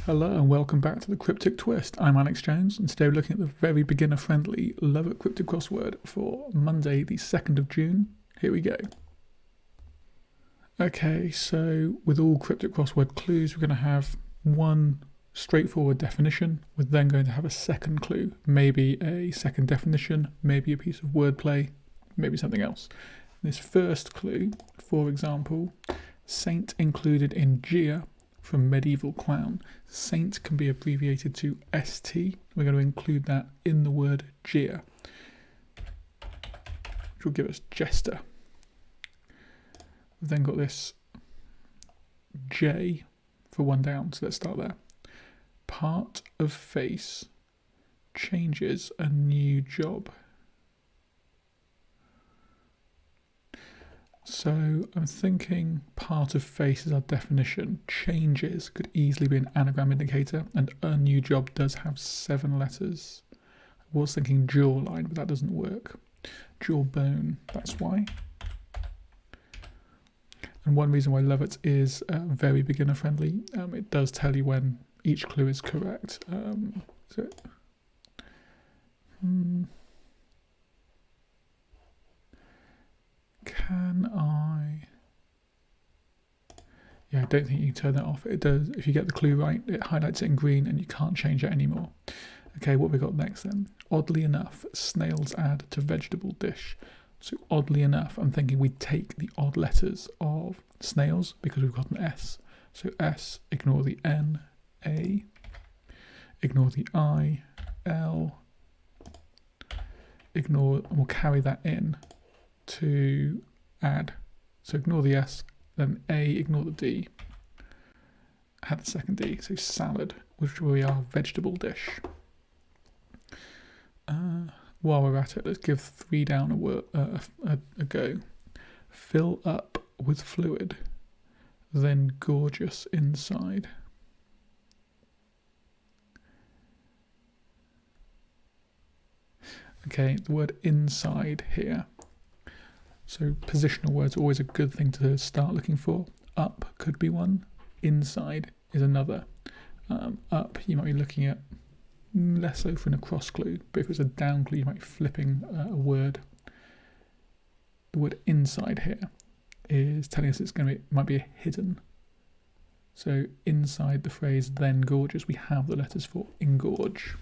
Hello and welcome back to the Cryptic Twist. I'm Alex Jones and today we're looking at the very beginner-friendly Lovatt Cryptic Crossword for Monday the 2nd of June. Here we go. Okay, so with all cryptic crossword clues we're going to have one straightforward definition. We're then going to have a second clue, maybe a second definition, maybe a piece of wordplay, maybe something else. This first clue, for example, saint included in Gia from medieval clown. Saint can be abbreviated to ST. We're going to include that in the word Gia, which will give us jester. We've then got this J for one down, so let's start there. Part of face changes a new job. So I'm thinking part of face is our definition. Changes could easily be an anagram indicator, and a new job does have 7 letters. I was thinking jawline, but that doesn't work. Jawbone, that's why. And one reason why Lovatt is very beginner friendly, it does tell you when each clue is correct. Can I? Yeah, I don't think you can turn that off. It does. If you get the clue right, it highlights it in green and you can't change it anymore. Okay, what we got next then? Oddly enough, snails add to vegetable dish. So oddly enough, I'm thinking we take the odd letters of snails because we've got an S. So S, ignore the N, A, ignore the I, L, ignore, and we'll carry that in to add. So ignore the S, then A, ignore the D, add the second D, so salad, which will be our vegetable dish. While we're at it, let's give 3 down a go. Fill up with fluid, then gorgeous inside. Okay, the word inside here. So positional words are always a good thing to start looking for. Up could be one, inside is another. Up, you might be looking at less so for a cross clue, but if it's a down clue, you might be flipping a word. The word inside here is telling us it might be a hidden. So inside the phrase then gorgeous, we have the letters for engorge.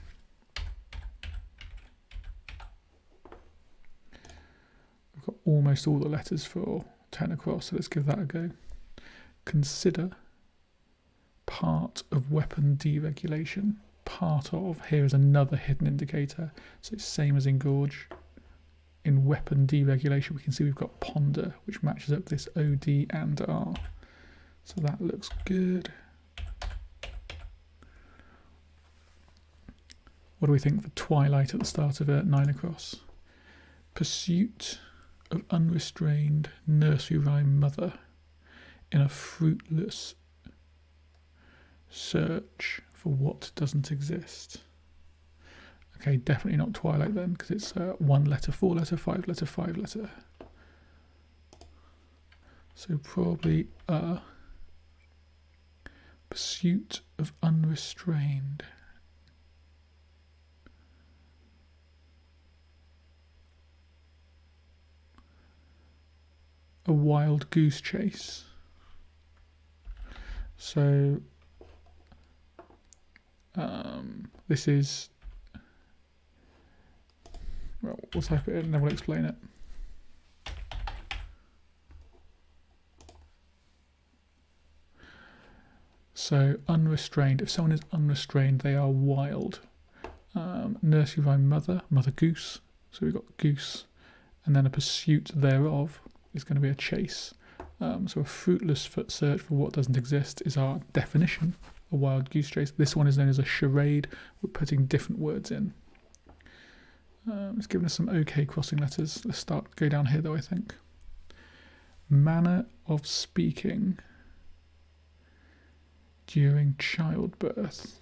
We've got almost all the letters for turn across, so let's give that a go. Consider part of weapon deregulation. Part of here is another hidden indicator, so it's same as engorge. In weapon deregulation we can see we've got ponder, which matches up this OD and R, so that looks good. What do we think for twilight at the start of a 9 across? Pursuit of unrestrained nursery rhyme mother in a fruitless search for what doesn't exist. Okay, definitely not twilight then, because it's 1 letter, 4 letter, 5 letter, 5 letter. So probably pursuit of unrestrained. A wild goose chase. So this is, well, we'll type it in and then we'll explain it. So unrestrained, if someone is unrestrained, they are wild. Nursery rhyme mother goose, so we've got goose, and then a pursuit thereof is going to be a chase. So a fruitless search for what doesn't exist is our definition. A wild goose chase. This one is known as a charade. We're putting different words in. It's given us some okay crossing letters. Let's go down here though, I think. Manner of speaking during childbirth.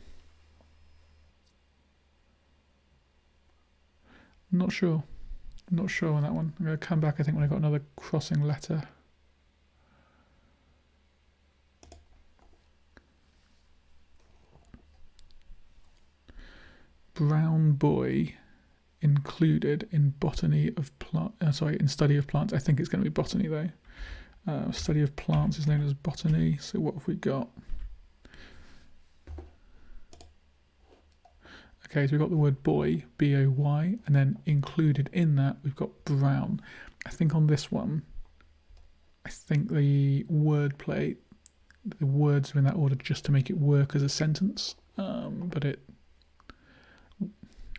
Not sure on that one. I'm going to come back, I think, when I got another crossing letter. brown boy included in botany of in study of plants. I think it's going to be botany though. Study of plants is known as botany. So what have we got? Okay, so we've got the word boy, B-O-Y, and then included in that we've got brown. I think on this one, I think the wordplay, the words are in that order just to make it work as a sentence, but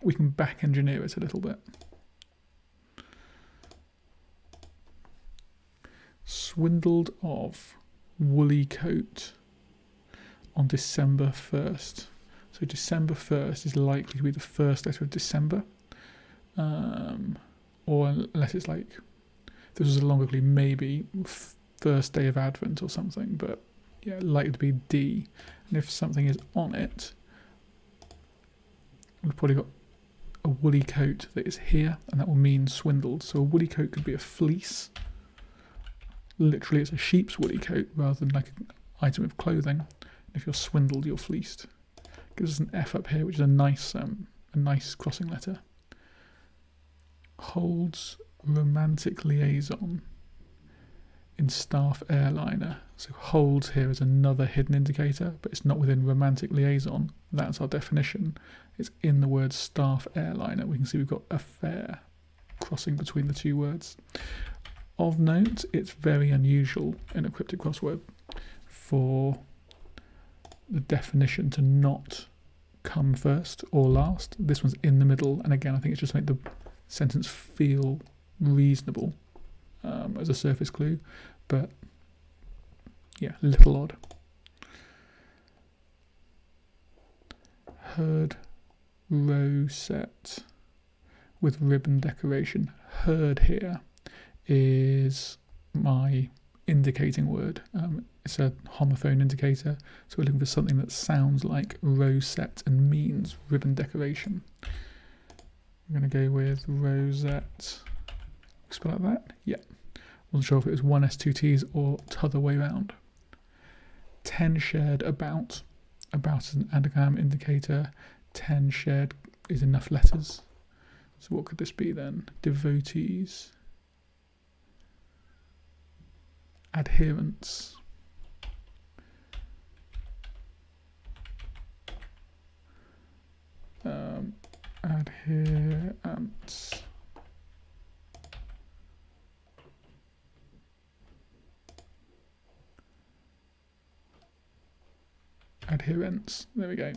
we can back engineer it a little bit. Swindled of woolly coat on December 1st. So December 1st is likely to be the first letter of December, or unless it's like, this was a longer clue, maybe first day of Advent or something, but yeah, likely to be D. And if something is on it, we've probably got a woolly coat that is here, and that will mean swindled. So a woolly coat could be a fleece. Literally, it's a sheep's woolly coat rather than like an item of clothing. If you're swindled, you're fleeced. Gives us an F up here, which is a nice crossing letter. Holds romantic liaison in staff airliner. So holds here is another hidden indicator, but it's not within romantic liaison. That's our definition. It's in the word staff airliner. We can see we've got affair crossing between the two words. Of note, it's very unusual in a cryptic crossword for the definition to not come first or last. This one's in the middle, and again, I think it's just to make the sentence feel reasonable as a surface clue, but yeah, little odd. Herd row set with ribbon decoration. Herd here is my indicating word. It's a homophone indicator, so we're looking for something that sounds like rosette and means ribbon decoration. I'm going to go with rosette. Spell like that? Yeah. Wasn't sure if it was one S, two T's or t'other way round. 10 shared about. About is an anagram indicator. 10 shared is enough letters. So what could this be then? Devotees. Adherents. Adherents. Adherents. There we go.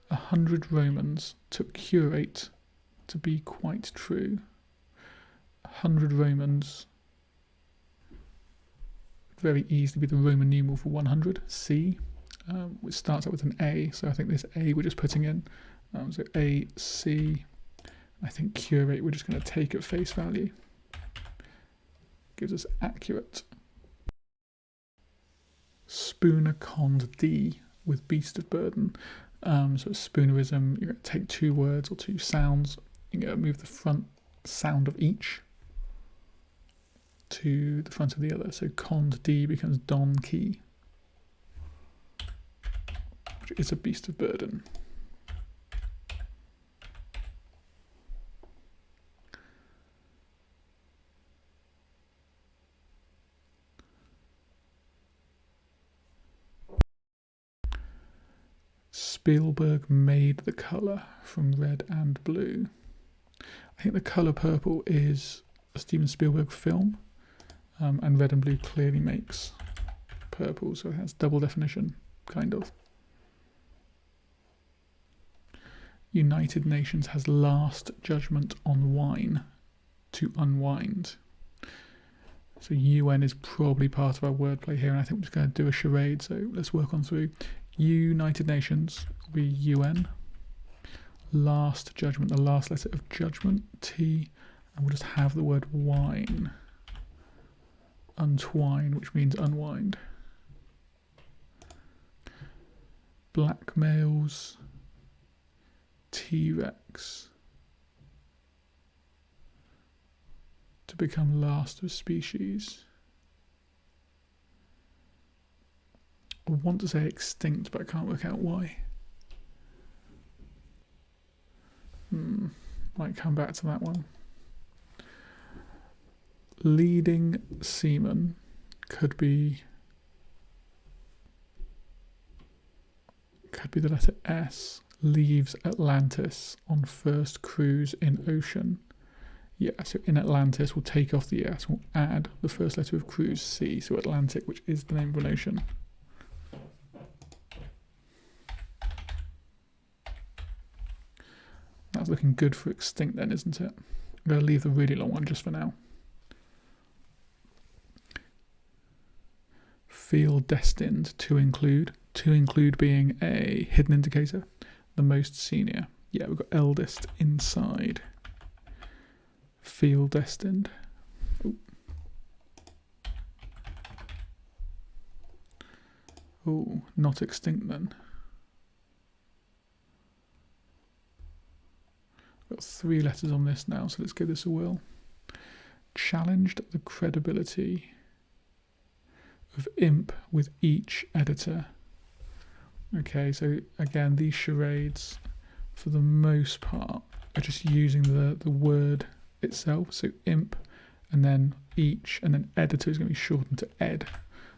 100 Romans took curate to be quite true. 100 Romans would very easily be the Roman numeral for 100, C, which starts out with an A, so I think this A we're just putting in, so A, C, I think curate we're just going to take at face value. Gives us accurate. Spooner conned D with beast of burden. So spoonerism, you're going to take two words or two sounds, you're going to move the front sound of each to the front of the other. So conned D becomes Don Key, which is a beast of burden. Spielberg made the colour from red and blue. I think the colour purple is a Steven Spielberg film, and red and blue clearly makes purple, so it has double definition, kind of. United Nations has last judgment on wine to unwind. So UN is probably part of our wordplay here, and I think we're just going to do a charade, so let's work on through. United Nations will be UN. Last judgment, the last letter of judgment, T, and we'll just have the word wine. Untwine, which means unwind. Blackmails T-Rex to become last of species. I want to say extinct, but I can't work out why. Might come back to that one. Leading seaman could be the letter S. Leaves Atlantis on first cruise in ocean. Yeah, so in Atlantis we'll take off the S, we'll add the first letter of cruise, C, so Atlantic, which is the name of an ocean. That's looking good for extinct then, isn't it? I'm going to leave the really long one just for now. Feel destined to include being a hidden indicator, the most senior. Yeah, we've got eldest inside. Feel destined. Oh, not extinct then. Got 3 letters on this now, so let's give this a whirl. Challenged the credibility of imp with each editor. Okay, so again, these charades, for the most part, are just using the word itself. So imp, and then each, and then editor is going to be shortened to ed.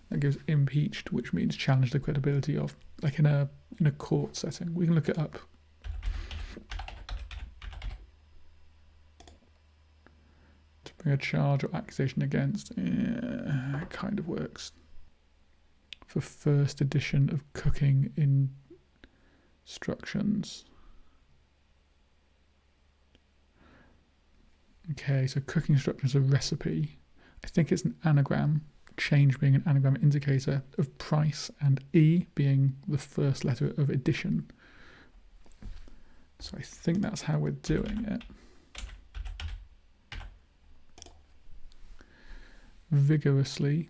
That gives impeached, which means challenge the credibility of, like in a court setting. We can look it up. To bring a charge or accusation against, it kind of works. For first edition of cooking instructions. Okay, so cooking instructions are recipe. I think it's an anagram, change being an anagram indicator of price, and E being the first letter of edition. So I think that's how we're doing it. Vigorously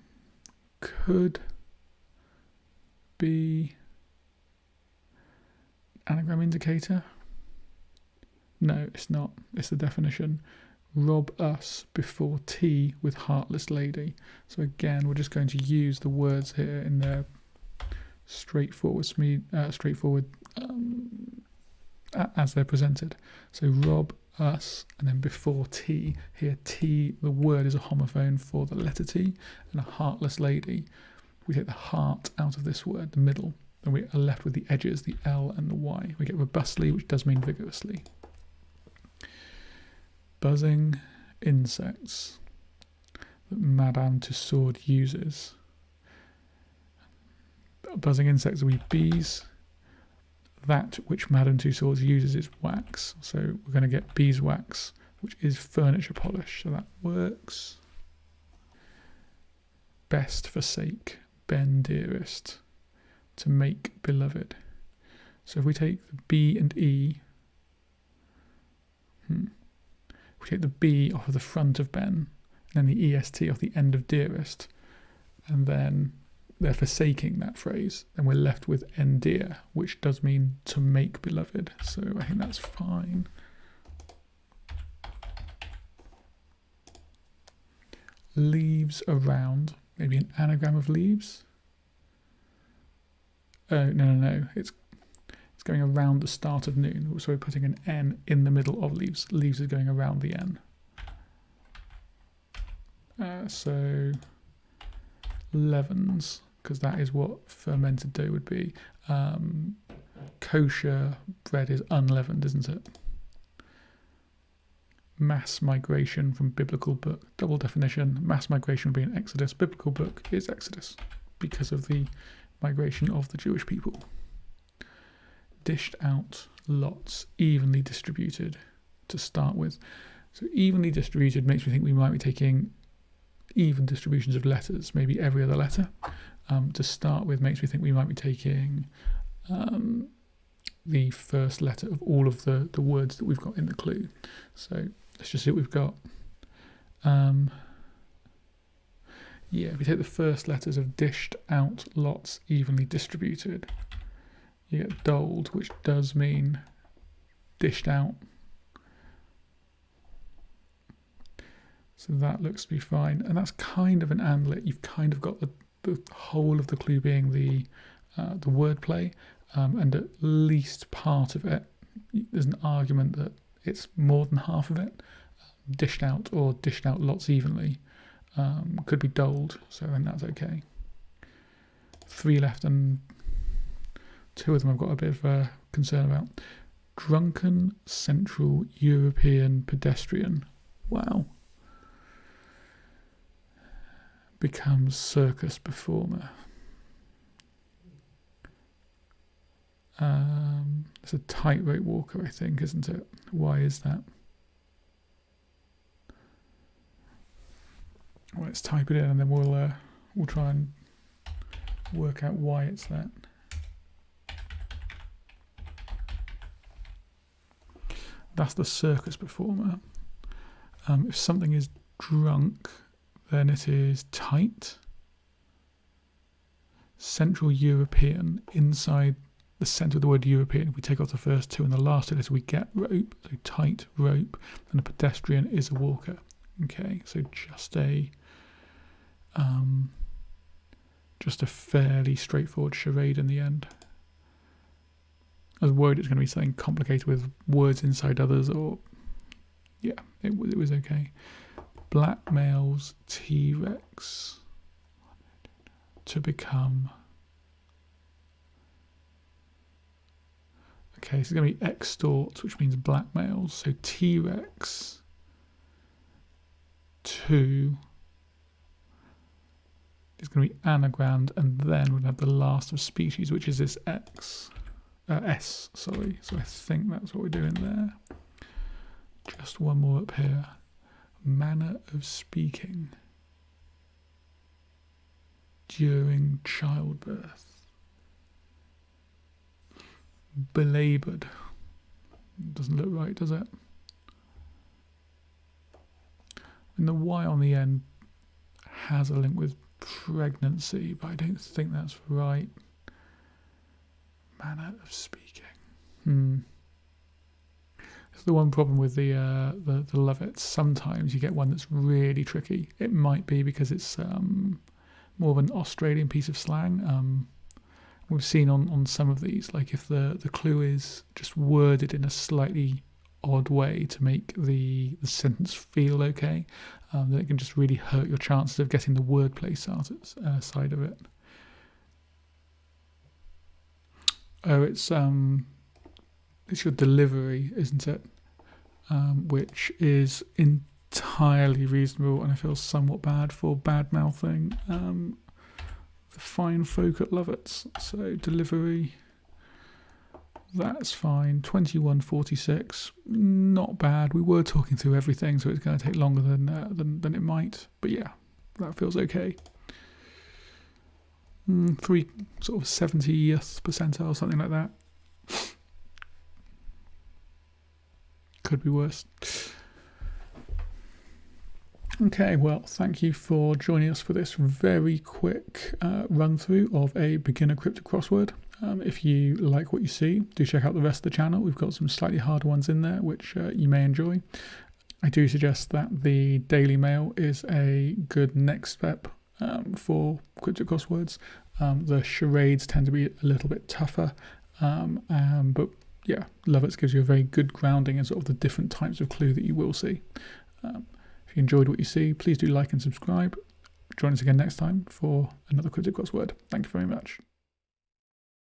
could be anagram indicator. No, it's not. It's the definition. Rob us before tea with heartless lady. So again, we're just going to use the words here in their straightforward as they're presented. So rob us, and then before tea. Here, tea, the word is a homophone for the letter T, and a heartless lady. We take the heart out of this word, the middle, and we are left with the edges, the L and the Y. We get robustly, which does mean vigorously. Buzzing insects that Madame Tussaud uses. Buzzing insects will be bees. That which Madame Tussaud uses is wax. So we're going to get beeswax, which is furniture polish. So that works. Best forsake, ben dearest, to make beloved. So if we take the B and E, we take the B off of the front of ben, and then the EST off the end of dearest, and then they're forsaking that phrase, then we're left with endear, which does mean to make beloved. So I think that's fine. Leaves around, maybe an anagram of leaves. Oh, no. It's going around the start of noon. So we're putting an N in the middle of leaves. Leaves is going around the N. So leavens, because that is what fermented dough would be. Kosher bread is unleavened, isn't it? Mass migration from biblical book. Double definition. Mass migration would be an Exodus. Biblical book is Exodus because of the migration of the Jewish people. Dished out lots, evenly distributed to start with. So evenly distributed makes me think we might be taking even distributions of letters, maybe every other letter. To start with makes me think we might be taking the first letter of all of the words that we've got in the clue. So let's just see what we've got. Yeah, if we take the first letters of dished out lots, evenly distributed, you get doled, which does mean dished out. So that looks to be fine. And that's kind of an andlet. You've kind of got the whole of the clue being the wordplay, and at least part of it, there's an argument that it's more than half of it, dished out or dished out lots evenly, could be doled, so then that's okay. 3 left, and 2 of them I've got a bit of a concern about. Drunken Central European pedestrian. Wow. Becomes circus performer. It's a tightrope walker, I think, isn't it? Why is that? Well, let's type it in and then we'll try and work out why it's that. That's the circus performer. If something is drunk, then it is tight. Central European, inside the centre of the word European, if we take off the first 2 and the last 2 letters, we get rope, so tight rope, and a pedestrian is a walker. Okay, so just a fairly straightforward charade in the end. I was worried it's going to be something complicated with words inside others, or yeah, it was okay. Blackmails T-Rex to become. Okay, so it's going to be extorts, which means blackmails. So T-Rex to is going to be anagrammed, and then we'll have the last of species, which is this S, sorry. So I think that's what we're doing there. Just one more up here. Manner of speaking during childbirth. Belabored. Doesn't look right, does it? And the Y on the end has a link with pregnancy, but I don't think that's right. Manner of speaking. It's the one problem with the Lovatt. Sometimes you get one that's really tricky. It might be because it's more of an Australian piece of slang. We've seen on some of these, like if the clue is just worded in a slightly odd way to make the sentence feel okay, then it can just really hurt your chances of getting the wordplay side of it. Oh, it's your delivery, isn't it? Which is entirely reasonable, and I feel somewhat bad for bad-mouthing the fine folk at Lovatt. So delivery, that's fine. 21:46, not bad. We were talking through everything, so it's going to take longer than it might. But yeah, that feels okay. 3 sort of 70th percentile, something like that. Could be worse. Okay, well, thank you for joining us for this very quick run through of a beginner cryptic crossword. If you like what you see, do check out the rest of the channel. We've got some slightly harder ones in there, which you may enjoy. I do suggest that the Daily Mail is a good next step for cryptic crosswords. The charades tend to be a little bit tougher, but yeah, Lovatt gives you a very good grounding in sort of the different types of clue that you will see. If you enjoyed what you see, please do like and subscribe. Join us again next time for another cryptic crossword. Thank you very much.